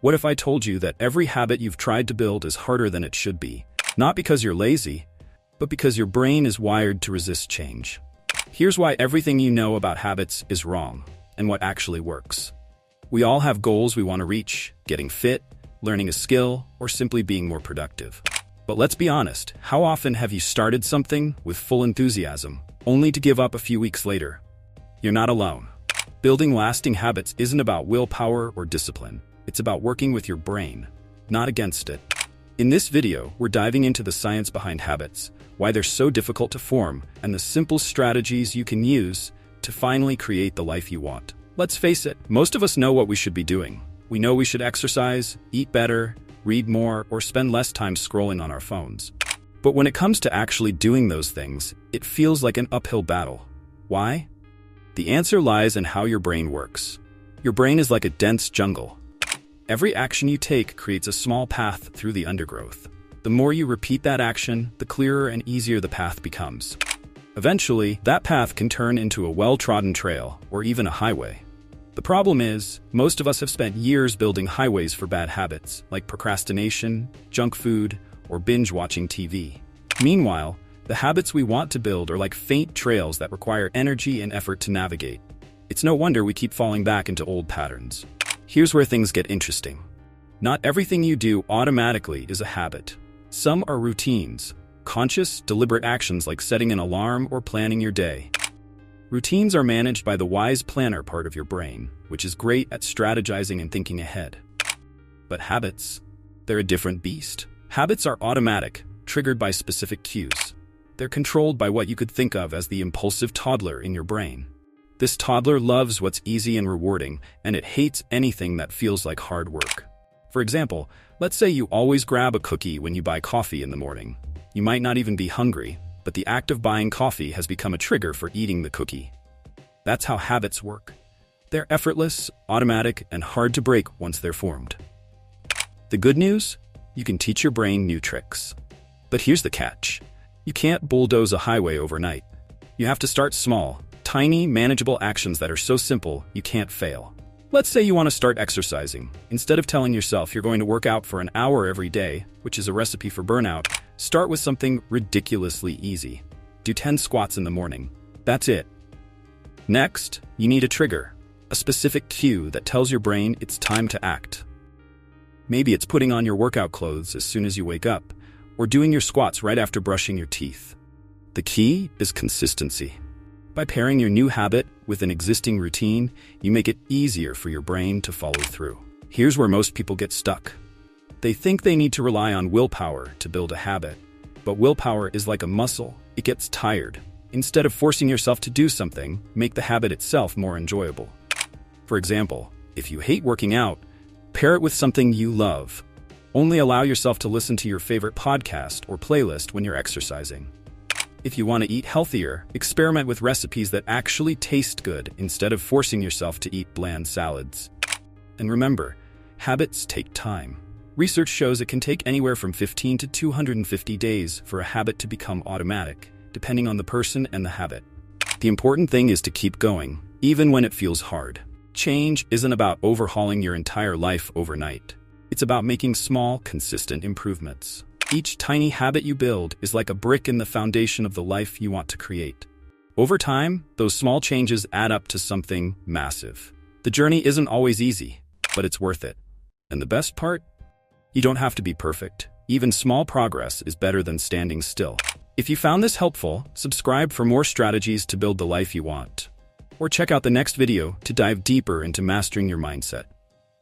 What if I told you that every habit you've tried to build is harder than it should be? Not because you're lazy, but because your brain is wired to resist change. Here's why everything you know about habits is wrong, and what actually works. We all have goals we want to reach: getting fit, learning a skill, or simply being more productive. But let's be honest, how often have you started something with full enthusiasm, only to give up a few weeks later? You're not alone. Building lasting habits isn't about willpower or discipline. It's about working with your brain, not against it. In this video, we're diving into the science behind habits, why they're so difficult to form, and the simple strategies you can use to finally create the life you want. Let's face it, most of us know what we should be doing. We know we should exercise, eat better, read more, or spend less time scrolling on our phones. But when it comes to actually doing those things, it feels like an uphill battle. Why? The answer lies in how your brain works. Your brain is like a dense jungle. Every action you take creates a small path through the undergrowth. The more you repeat that action, the clearer and easier the path becomes. Eventually, that path can turn into a well-trodden trail or even a highway. The problem is, most of us have spent years building highways for bad habits, like procrastination, junk food, or binge-watching TV. Meanwhile, the habits we want to build are like faint trails that require energy and effort to navigate. It's no wonder we keep falling back into old patterns. Here's where things get interesting. Not everything you do automatically is a habit. Some are routines, conscious, deliberate actions like setting an alarm or planning your day. Routines are managed by the wise planner part of your brain, which is great at strategizing and thinking ahead. But habits, they're a different beast. Habits are automatic, triggered by specific cues. They're controlled by what you could think of as the impulsive toddler in your brain. This toddler loves what's easy and rewarding, and it hates anything that feels like hard work. For example, let's say you always grab a cookie when you buy coffee in the morning. You might not even be hungry, but the act of buying coffee has become a trigger for eating the cookie. That's how habits work. They're effortless, automatic, and hard to break once they're formed. The good news? You can teach your brain new tricks. But here's the catch. You can't bulldoze a highway overnight. You have to start small. Tiny, manageable actions that are so simple, you can't fail. Let's say you want to start exercising. Instead of telling yourself you're going to work out for an hour every day, which is a recipe for burnout, start with something ridiculously easy. Do 10 squats in the morning. That's it. Next, you need a trigger, a specific cue that tells your brain it's time to act. Maybe it's putting on your workout clothes as soon as you wake up, or doing your squats right after brushing your teeth. The key is consistency. By pairing your new habit with an existing routine, you make it easier for your brain to follow through. Here's where most people get stuck. They think they need to rely on willpower to build a habit, but willpower is like a muscle. It gets tired. Instead of forcing yourself to do something, make the habit itself more enjoyable. For example, if you hate working out, pair it with something you love. Only allow yourself to listen to your favorite podcast or playlist when you're exercising. If you want to eat healthier, experiment with recipes that actually taste good instead of forcing yourself to eat bland salads. And remember, habits take time. Research shows it can take anywhere from 15 to 250 days for a habit to become automatic, depending on the person and the habit. The important thing is to keep going, even when it feels hard. Change isn't about overhauling your entire life overnight. It's about making small, consistent improvements. Each tiny habit you build is like a brick in the foundation of the life you want to create. Over time, those small changes add up to something massive. The journey isn't always easy, but it's worth it. And the best part? You don't have to be perfect. Even small progress is better than standing still. If you found this helpful, subscribe for more strategies to build the life you want. Or check out the next video to dive deeper into mastering your mindset.